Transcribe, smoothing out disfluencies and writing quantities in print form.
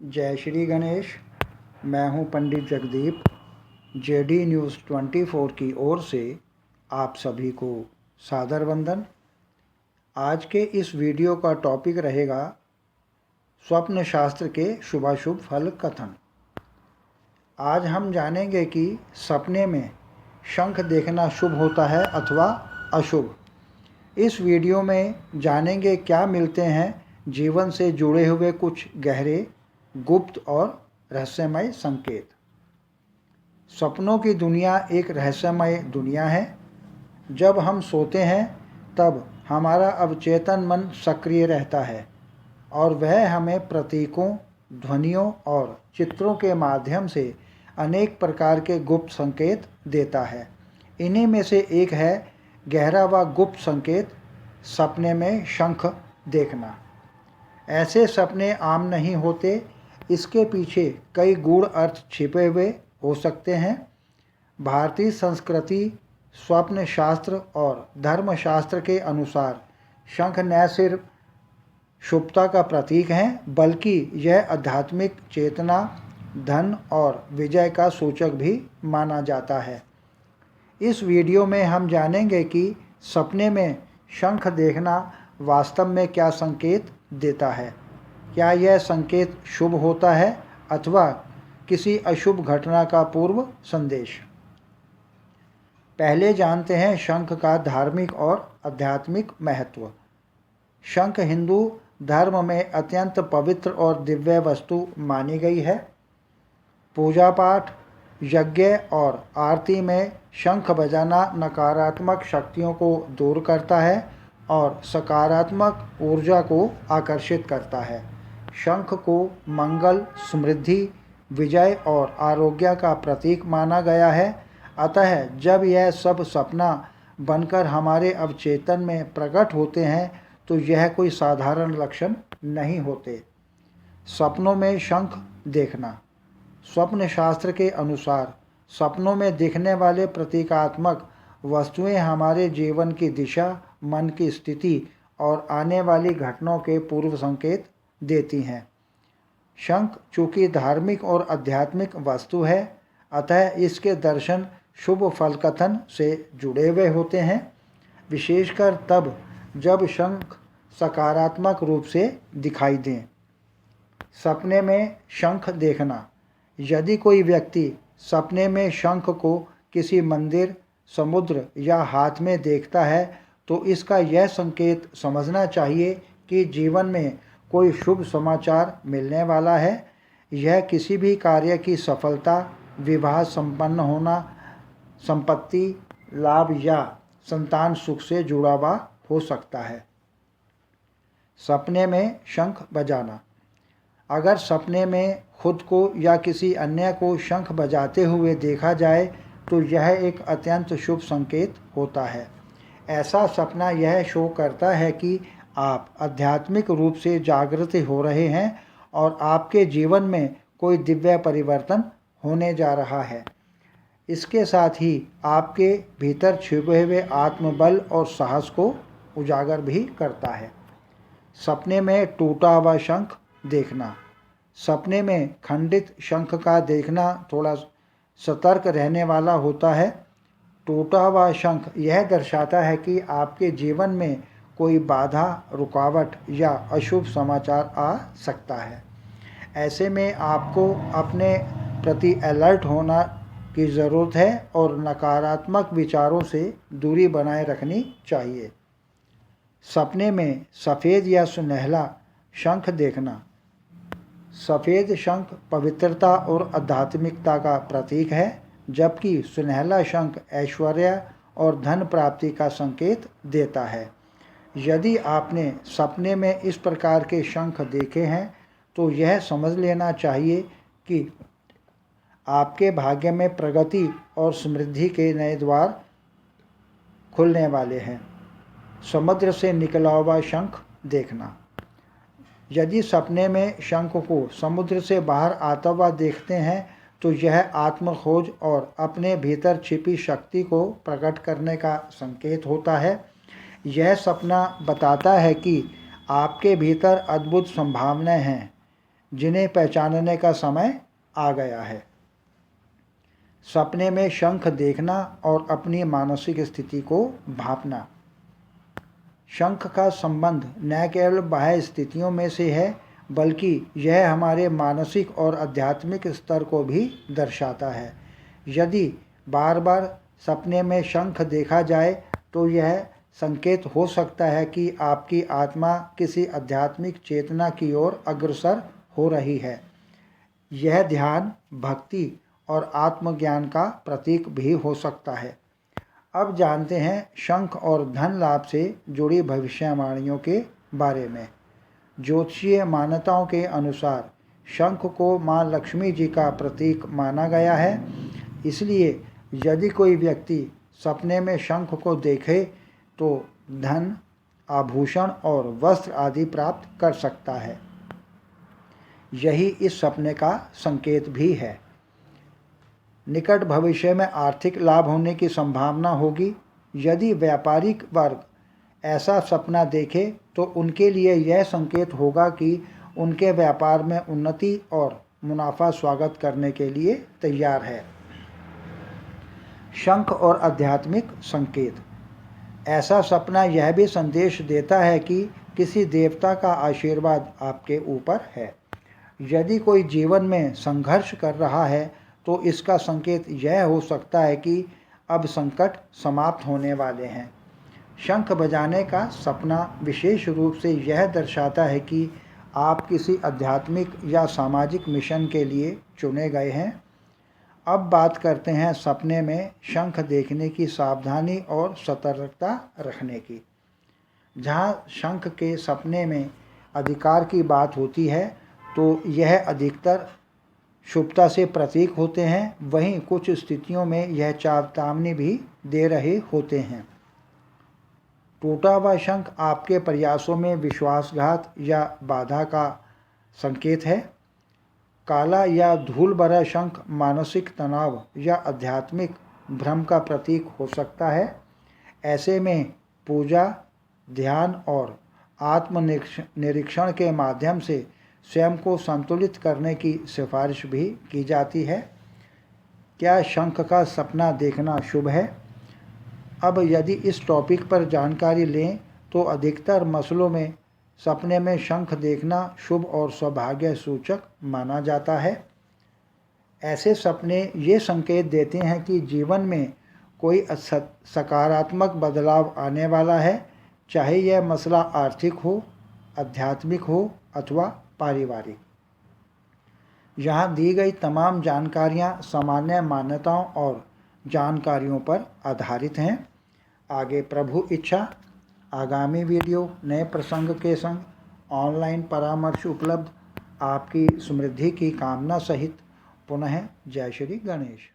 जय श्री गणेश। मैं हूं पंडित जगदीप। जेडी न्यूज़ 24 की ओर से आप सभी को सादर वंदन। आज के इस वीडियो का टॉपिक रहेगा स्वप्न शास्त्र के शुभाशुभ फल कथन। आज हम जानेंगे कि सपने में शंख देखना शुभ होता है अथवा अशुभ। इस वीडियो में जानेंगे क्या मिलते हैं जीवन से जुड़े हुए कुछ गहरे, गुप्त और रहस्यमय संकेत। सपनों की दुनिया एक रहस्यमय दुनिया है। जब हम सोते हैं तब हमारा अवचेतन मन सक्रिय रहता है और वह हमें प्रतीकों, ध्वनियों और चित्रों के माध्यम से अनेक प्रकार के गुप्त संकेत देता है। इन्हीं में से एक है गहरा व गुप्त संकेत, सपने में शंख देखना। ऐसे सपने आम नहीं होते, इसके पीछे कई गूढ़ अर्थ छिपे हुए हो सकते हैं। भारतीय संस्कृति, स्वप्न शास्त्र और धर्मशास्त्र के अनुसार शंख न सिर्फ शुभता का प्रतीक है बल्कि यह आध्यात्मिक चेतना, धन और विजय का सूचक भी माना जाता है। इस वीडियो में हम जानेंगे कि सपने में शंख देखना वास्तव में क्या संकेत देता है। क्या यह संकेत शुभ होता है अथवा किसी अशुभ घटना का पूर्व संदेश। पहले जानते हैं शंख का धार्मिक और आध्यात्मिक महत्व। शंख हिंदू धर्म में अत्यंत पवित्र और दिव्य वस्तु मानी गई है। पूजा पाठ, यज्ञ और आरती में शंख बजाना नकारात्मक शक्तियों को दूर करता है और सकारात्मक ऊर्जा को आकर्षित करता है। शंख को मंगल, समृद्धि, विजय और आरोग्य का प्रतीक माना गया है। अतः जब यह सब सपना बनकर हमारे अवचेतन में प्रकट होते हैं तो यह कोई साधारण लक्षण नहीं होते। सपनों में शंख देखना। स्वप्न शास्त्र के अनुसार सपनों में दिखने वाले प्रतीकात्मक वस्तुएं हमारे जीवन की दिशा, मन की स्थिति और आने वाली घटनाओं के पूर्व संकेत देती हैं। शंख चूँकि धार्मिक और आध्यात्मिक वस्तु है, अतः इसके दर्शन शुभ फल कथन से जुड़े हुए होते हैं, विशेषकर तब जब शंख सकारात्मक रूप से दिखाई दें। सपने में शंख देखना। यदि कोई व्यक्ति सपने में शंख को किसी मंदिर, समुद्र या हाथ में देखता है तो इसका यह संकेत समझना चाहिए कि जीवन में कोई शुभ समाचार मिलने वाला है। यह किसी भी कार्य की सफलता, विवाह संपन्न होना, संपत्ति लाभ या संतान सुख से जुड़ा हुआ हो सकता है। सपने में शंख बजाना। अगर सपने में खुद को या किसी अन्य को शंख बजाते हुए देखा जाए तो यह एक अत्यंत शुभ संकेत होता है। ऐसा सपना यह शो करता है कि आप आध्यात्मिक रूप से जागृत हो रहे हैं और आपके जीवन में कोई दिव्य परिवर्तन होने जा रहा है। इसके साथ ही आपके भीतर छिपे हुए आत्मबल और साहस को उजागर भी करता है। सपने में टूटा हुआ शंख देखना। सपने में खंडित शंख का देखना थोड़ा सतर्क रहने वाला होता है। टूटा हुआ शंख यह दर्शाता है कि आपके जीवन में कोई बाधा, रुकावट या अशुभ समाचार आ सकता है। ऐसे में आपको अपने प्रति अलर्ट होना की ज़रूरत है और नकारात्मक विचारों से दूरी बनाए रखनी चाहिए। सपने में सफ़ेद या सुनहला शंख देखना। सफ़ेद शंख पवित्रता और आध्यात्मिकता का प्रतीक है, जबकि सुनहला शंख ऐश्वर्य और धन प्राप्ति का संकेत देता है। यदि आपने सपने में इस प्रकार के शंख देखे हैं तो यह समझ लेना चाहिए कि आपके भाग्य में प्रगति और समृद्धि के नए द्वार खुलने वाले हैं। समुद्र से निकला हुआ शंख देखना। यदि सपने में शंख को समुद्र से बाहर आता हुआ देखते हैं तो यह आत्मखोज और अपने भीतर छिपी शक्ति को प्रकट करने का संकेत होता है। यह सपना बताता है कि आपके भीतर अद्भुत संभावनाएं हैं। जिन्हें पहचानने का समय आ गया है। सपने में शंख देखना और अपनी मानसिक स्थिति को भांपना। शंख का संबंध न केवल बाह्य स्थितियों में से है, बल्कि यह हमारे मानसिक और आध्यात्मिक स्तर को भी दर्शाता है। यदि बार बार सपने में शंख देखा जाए तो यह संकेत हो सकता है कि आपकी आत्मा किसी आध्यात्मिक चेतना की ओर अग्रसर हो रही है। यह ध्यान, भक्ति और आत्मज्ञान का प्रतीक भी हो सकता है। अब जानते हैं शंख और धन लाभ से जुड़ी भविष्यवाणियों के बारे में। ज्योतिषीय मान्यताओं के अनुसार शंख को माँ लक्ष्मी जी का प्रतीक माना गया है, इसलिए यदि कोई व्यक्ति सपने में शंख को देखे तो धन, आभूषण और वस्त्र आदि प्राप्त कर सकता है। यही इस सपने का संकेत भी है। निकट भविष्य में आर्थिक लाभ होने की संभावना होगी। यदि व्यापारिक वर्ग ऐसा सपना देखे तो उनके लिए यह संकेत होगा कि उनके व्यापार में उन्नति और मुनाफा स्वागत करने के लिए तैयार है। शंख और आध्यात्मिक संकेत। ऐसा सपना यह भी संदेश देता है कि किसी देवता का आशीर्वाद आपके ऊपर है। यदि कोई जीवन में संघर्ष कर रहा है तो इसका संकेत यह हो सकता है कि अब संकट समाप्त होने वाले हैं। शंख बजाने का सपना विशेष रूप से यह दर्शाता है कि आप किसी आध्यात्मिक या सामाजिक मिशन के लिए चुने गए हैं। अब बात करते हैं सपने में शंख देखने की सावधानी और सतर्कता रखने की। जहाँ शंख के सपने में अधिकार की बात होती है तो यह अधिकतर शुभता से प्रतीक होते हैं, वहीं कुछ स्थितियों में यह चेतावनी भी दे रहे होते हैं। टूटा हुआ शंख आपके प्रयासों में विश्वासघात या बाधा का संकेत है। काला या धूल भरा शंख मानसिक तनाव या आध्यात्मिक भ्रम का प्रतीक हो सकता है। ऐसे में पूजा, ध्यान और आत्मनिरीक्षण के माध्यम से स्वयं को संतुलित करने की सिफारिश भी की जाती है। क्या शंख का सपना देखना शुभ है? अब यदि इस टॉपिक पर जानकारी लें तो अधिकतर मसलों में सपने में शंख देखना शुभ और सौभाग्य सूचक माना जाता है। ऐसे सपने ये संकेत देते हैं कि जीवन में कोई सकारात्मक बदलाव आने वाला है, चाहे यह मसला आर्थिक हो, आध्यात्मिक हो अथवा पारिवारिक। यहाँ दी गई तमाम जानकारियाँ सामान्य मान्यताओं और जानकारियों पर आधारित हैं। आगे प्रभु इच्छा आगामी वीडियो नए प्रसंग के संग ऑनलाइन परामर्श उपलब्ध। आपकी समृद्धि की कामना सहित पुनः जय श्री गणेश।